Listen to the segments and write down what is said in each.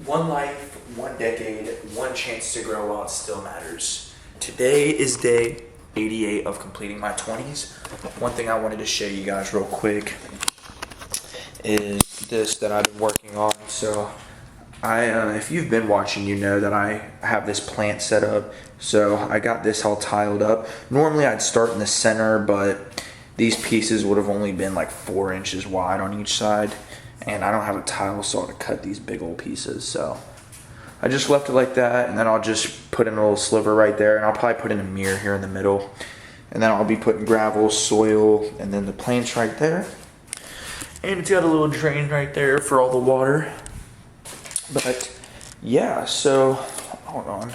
One life, one decade, one chance to grow while it still matters. Today is day 88 of completing my 20s. One thing I wanted to show you guys real quick is this that I've been working on. So if you've been watching, you know that I have this plant set up. So I got this all tiled up. Normally I'd start in the center, but these pieces would have only been like 4 inches wide on each side. And I don't have a tile saw to cut these big old pieces. So I just left it like that, and then I'll just put in a little sliver right there, and I'll probably put in a mirror here in the middle. And then I'll be putting gravel, soil, and then the plant's right there. And it's got a little drain right there for all the water. But yeah, so hold on.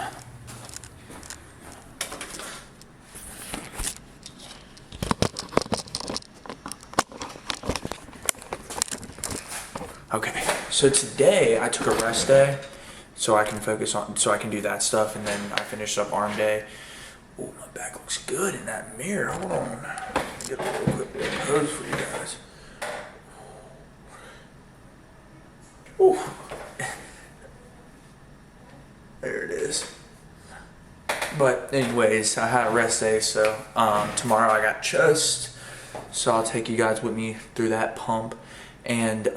Okay, so today I took a rest day so I can so I can do that stuff, and then I finished up arm day. Oh, my back looks good in that mirror. Hold on. Let me get a little quick pose for you guys. Ooh. There it is. But anyways, I had a rest day, so tomorrow I got chest, so I'll take you guys with me through that pump. And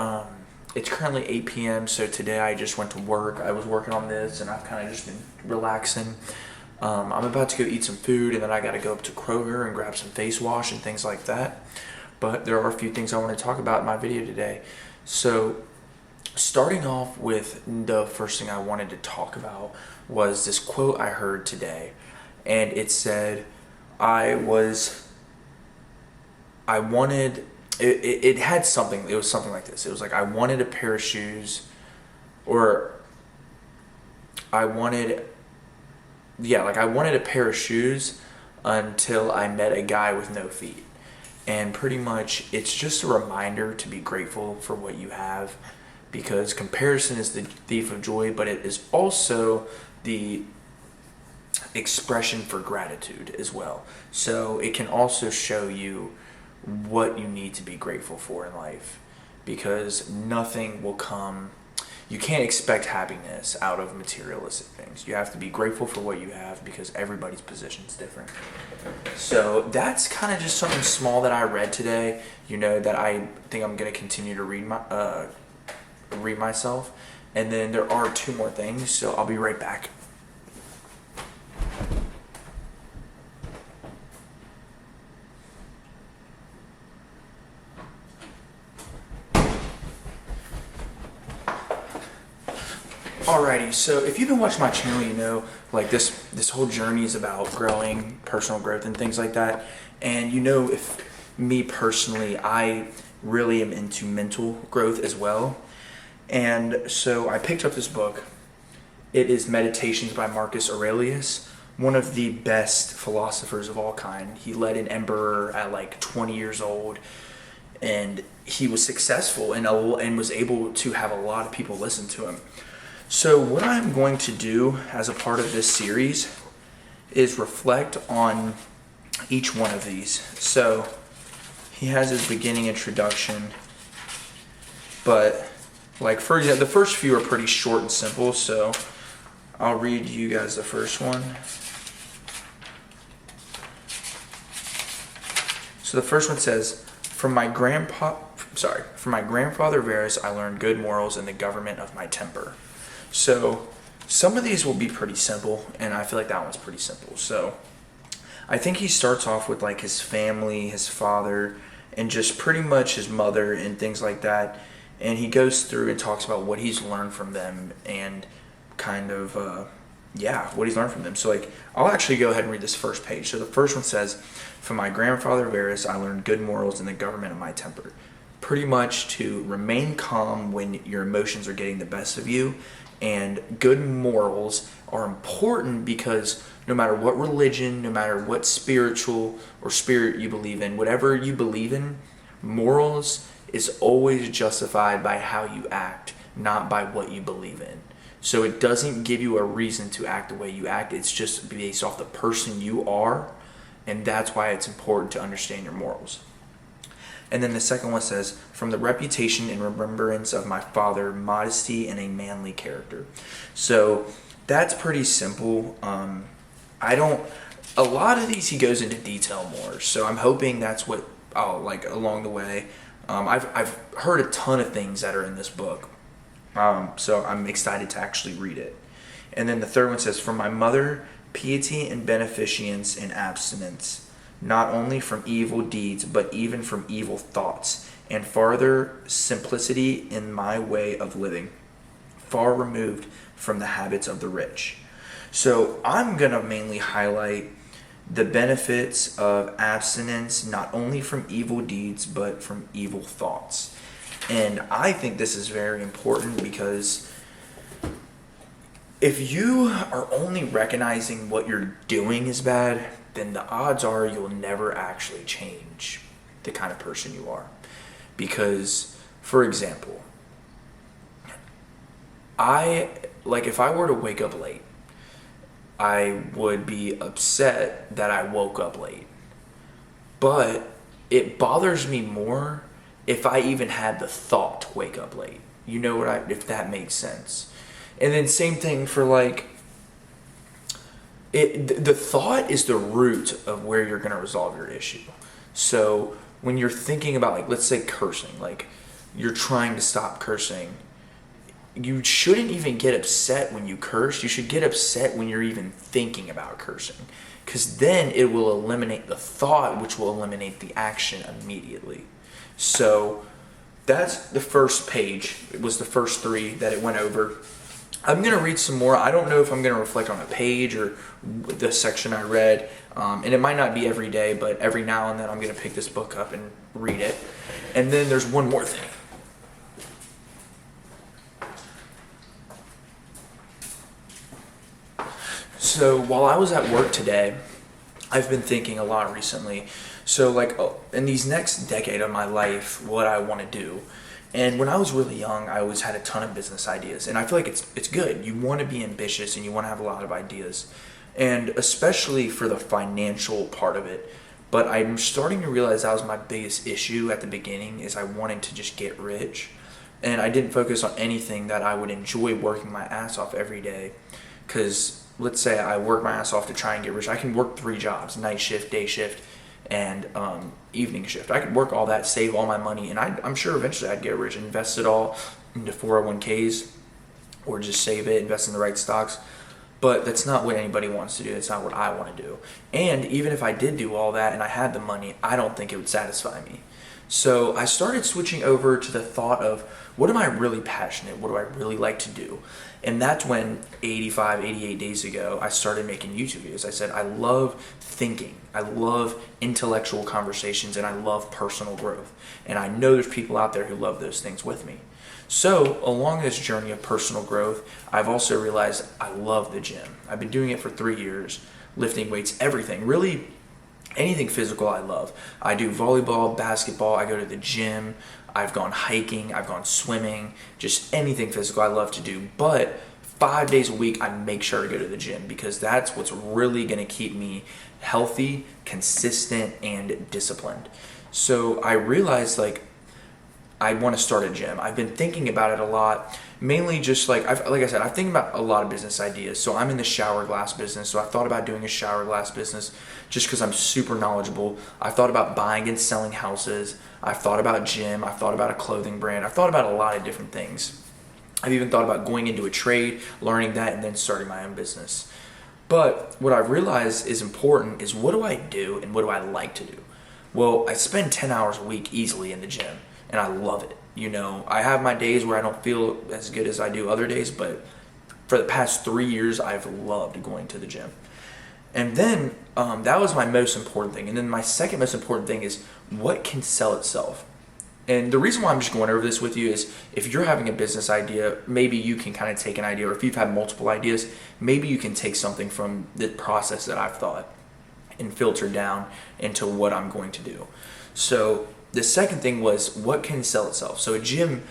it's currently 8 p.m. so today I just went to work. I was working on this, and I've kind of just been relaxing. I'm about to go eat some food, and then I got to go up to Kroger and grab some face wash and things like that. But there are a few things I want to talk about in my video today. So starting off with the first thing I wanted to talk about was this quote I heard today, and it said, it had something, it was something like this. It was like, I wanted a pair of shoes, or I wanted a pair of shoes until I met a guy with no feet. And pretty much it's just a reminder to be grateful for what you have, because comparison is the thief of joy, but it is also the expression for gratitude as well. So it can also show you what you need to be grateful for in life, because nothing will come. You can't expect happiness out of materialistic things. You have to be grateful for what you have, because everybody's position is different. So that's kind of just something small that I read today, that I think I'm going to continue to read myself. And then there are 2 more things, so I'll be right back. Alrighty, so if you've been watching my channel, you know, like this whole journey is about growing, personal growth, and things like that. And if me personally, I really am into mental growth as well. And so I picked up this book. It is Meditations by Marcus Aurelius, one of the best philosophers of all kind. He led an emperor at like 20 years old, and he was successful and was able to have a lot of people listen to him. So what I'm going to do as a part of this series is reflect on each one of these. So he has his beginning introduction, but like, for example, the first few are pretty short and simple, so I'll read you guys the first one. So the first one says, From my grandfather Varus, I learned good morals and the government of my temper. So some of these will be pretty simple, and I feel like that one's pretty simple. So I think he starts off with like his family, his father, and just pretty much his mother and things like that. And he goes through and talks about what he's learned from them, and kind of, what he's learned from them. So like, I'll actually go ahead and read this first page. So the first one says, From my grandfather Varus, I learned good morals and the government of my temper. Pretty much to remain calm when your emotions are getting the best of you. And good morals are important because no matter what religion, no matter what spiritual or spirit you believe in, whatever you believe in, morals is always justified by how you act, not by what you believe in. So it doesn't give you a reason to act the way you act. It's just based off the person you are, and that's why it's important to understand your morals. And then the second one says, from the reputation and remembrance of my father, modesty and a manly character. So that's pretty simple. A lot of these he goes into detail more. So I'm hoping that's what I'll like along the way. I've heard a ton of things that are in this book. So I'm excited to actually read it. And then the third one says, from my mother, piety and beneficence and abstinence, not only from evil deeds, but even from evil thoughts, and farther simplicity in my way of living, far removed from the habits of the rich. So I'm going to mainly highlight the benefits of abstinence, not only from evil deeds, but from evil thoughts. And I think this is very important because if you are only recognizing what you're doing is bad, then the odds are you'll never actually change the kind of person you are. Because, for example, if I were to wake up late, I would be upset that I woke up late. But it bothers me more if I even had the thought to wake up late. You know if that makes sense. And then same thing for the thought is the root of where you're going to resolve your issue. So when you're thinking about let's say cursing, you're trying to stop cursing, you shouldn't even get upset when you curse. You should get upset when you're even thinking about cursing, because then it will eliminate the thought, which will eliminate the action immediately. So that's the first page. It was the first 3 that it went over. I'm going to read some more. I don't know if I'm going to reflect on a page or the section I read. And it might not be every day, but every now and then I'm going to pick this book up and read it. And then there's one more thing. So while I was at work today, I've been thinking a lot recently. So in these next decade of my life, what I want to do. And when I was really young, I always had a ton of business ideas. And I feel like it's good. You want to be ambitious and you want to have a lot of ideas. And especially for the financial part of it. But I'm starting to realize that was my biggest issue at the beginning, is I wanted to just get rich. And I didn't focus on anything that I would enjoy working my ass off every day. Because let's say I work my ass off to try and get rich. I can work 3 jobs, night shift, day shift, and evening shift. I could work all that, save all my money, and I'm sure eventually I'd get rich, invest it all into 401ks, or just save it, invest in the right stocks. But that's not what anybody wants to do. That's not what I want to do. And even if I did do all that and I had the money, I don't think it would satisfy me. So I started switching over to the thought of, what am I really passionate? What do I really like to do? And that's when 88 days ago, I started making YouTube videos. I said, I love thinking. I love intellectual conversations, and I love personal growth. And I know there's people out there who love those things with me. So along this journey of personal growth, I've also realized I love the gym. I've been doing it for 3 years, lifting weights, everything. Really, anything physical I love. I do volleyball, basketball, I go to the gym, I've gone hiking, I've gone swimming, just anything physical I love to do. But 5 days a week, I make sure to go to the gym, because that's what's really going to keep me healthy, consistent, and disciplined. So I realized I want to start a gym. I've been thinking about it a lot, mainly just like I said, I'm thinking about a lot of business ideas. So I'm in the shower glass business. So I thought about doing a shower glass business just because I'm super knowledgeable. I thought about buying and selling houses. I've thought about gym. I've thought about a clothing brand. I've thought about a lot of different things. I've even thought about going into a trade, learning that, and then starting my own business. But what I've realized is important is, what do I do and what do I like to do? Well, I spend 10 hours a week easily in the gym, and I love it. I have my days where I don't feel as good as I do other days, but for the past 3 years, I've loved going to the gym. And then that was my most important thing. And then my second most important thing is, what can sell itself? And the reason why I'm just going over this with you is, if you're having a business idea, maybe you can kind of take an idea, or if you've had multiple ideas, maybe you can take something from the process that I've thought and filter down into what I'm going to do. So the second thing was, what can sell itself? So a gym,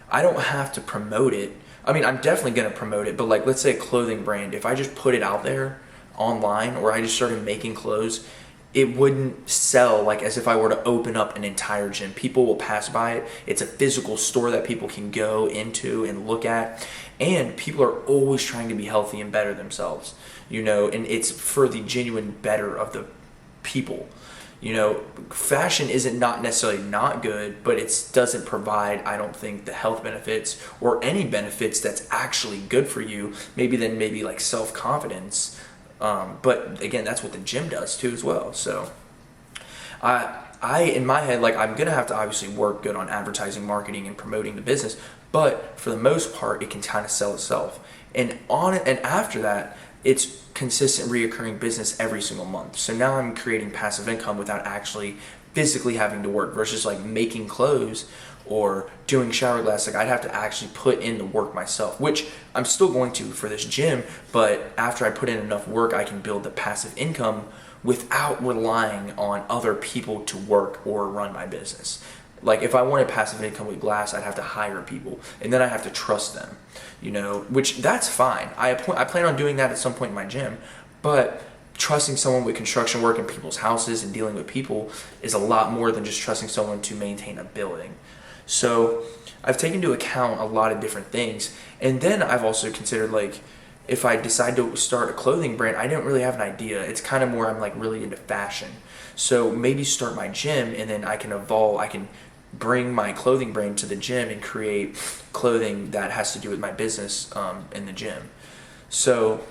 I don't have to promote it. I mean, I'm definitely going to promote it, but let's say a clothing brand, if I just put it out there online, or I just started making clothes, it wouldn't sell like as if I were to open up an entire gym. People will pass by it. It's a physical store that people can go into and look at. And people are always trying to be healthy and better themselves, and it's for the genuine better of the people. Fashion isn't not necessarily not good, but it doesn't provide, I don't think, the health benefits or any benefits that's actually good for you. Maybe like self-confidence. But again, that's what the gym does too as well. So I in my head, like, I'm going to have to obviously work good on advertising, marketing, and promoting the business. But for the most part, it can kind of sell itself. And on it, and after that, it's consistent reoccurring business every single month. So now I'm creating passive income without actually physically having to work, versus like making clothes or doing shower glass. Like, I'd have to actually put in the work myself, which I'm still going to for this gym. But after I put in enough work, I can build the passive income without relying on other people to work or run my business. Like, if I wanted passive income with glass, I'd have to hire people, and then I have to trust them, which that's fine. I plan on doing that at some point in my gym, but trusting someone with construction work in people's houses and dealing with people is a lot more than just trusting someone to maintain a building. So I've taken into account a lot of different things, and then I've also considered, like, if I decide to start a clothing brand, I don't really have an idea. It's kind of more, I'm like really into fashion. So maybe start my gym, and then I can evolve. I can bring my clothing brand to the gym and create clothing that has to do with my business in the gym. So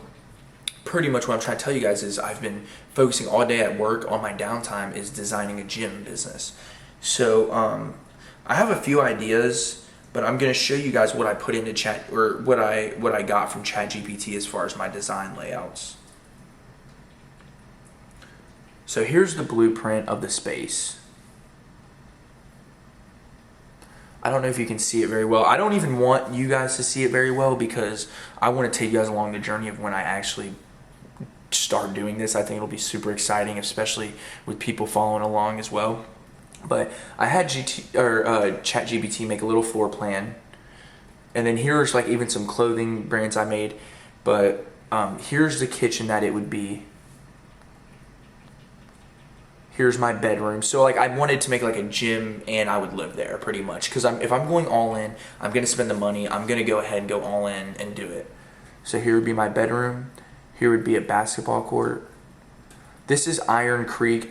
pretty much what I'm trying to tell you guys is I've been focusing all day at work on my downtime is designing a gym business. So I have a few ideas, but I'm going to show you guys what I put into chat, or what I got from ChatGPT as far as my design layouts. So here's the blueprint of the space. I don't know if you can see it very well. I don't even want you guys to see it very well, because I want to take you guys along the journey of when I actually start doing this. I think it'll be super exciting, especially with people following along as well. But I had ChatGPT make a little floor plan, and then here's like even some clothing brands I made. But here's the kitchen that it would be. Here's my bedroom. So like I wanted to make like a gym, and I would live there pretty much, because if I'm going all in, I'm gonna spend the money. I'm gonna go ahead and go all in and do it. So here would be my bedroom. Here would be a basketball court. This is Iron Creek.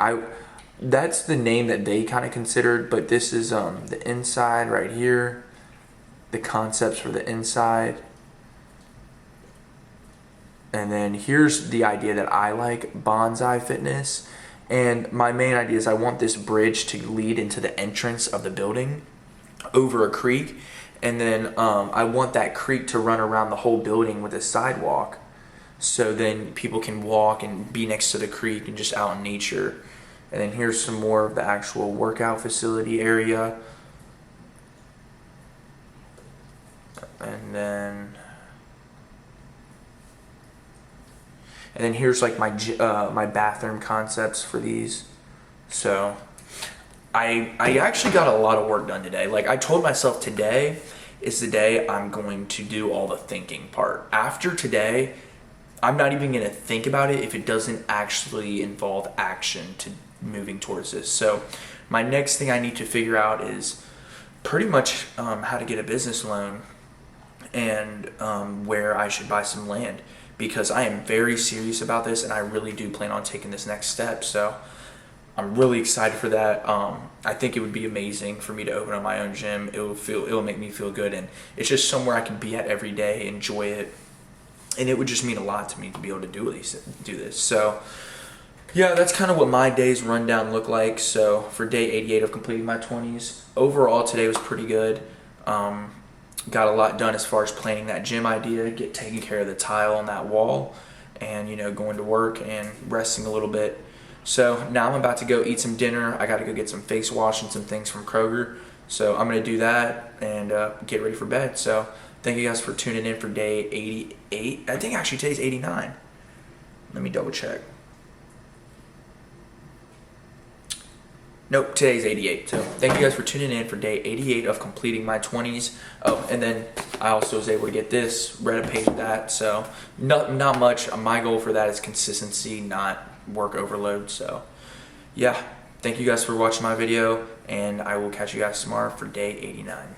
That's the name that they kind of considered, but this is the inside right here. The concepts for the inside. And then here's the idea that I like, bonsai fitness. And my main idea is I want this bridge to lead into the entrance of the building over a creek. And then I want that creek to run around the whole building with a sidewalk. So then people can walk and be next to the creek and just out in nature. And then here's some more of the actual workout facility area. And then here's like my bathroom concepts for these. So I actually got a lot of work done today. Like, I told myself today is the day I'm going to do all the thinking part. After today, I'm not even going to think about it if it doesn't actually involve action to moving towards this. So my next thing I need to figure out is pretty much how to get a business loan, and where I should buy some land, because I am very serious about this, and I really do plan on taking this next step. So I'm really excited for that. I think it would be amazing for me to open up my own gym. It will make me feel good, and it's just somewhere I can be at every day, enjoy it, and it would just mean a lot to me to be able to do this. So yeah, that's kind of what my day's rundown looked like. So for day 88 of completing my 20s, overall today was pretty good. Got a lot done as far as planning that gym idea, taking care of the tile on that wall, and going to work and resting a little bit. So now I'm about to go eat some dinner. I got to go get some face wash and some things from Kroger. So I'm going to do that and get ready for bed. So thank you guys for tuning in for day 88. I think actually today's 89. Let me double check. Nope, today's 88. So thank you guys for tuning in for day 88 of completing my 20s. Oh, and then I also was able to get this, read a page of that. So not much. My goal for that is consistency, not work overload. So yeah, thank you guys for watching my video, and I will catch you guys tomorrow for day 89.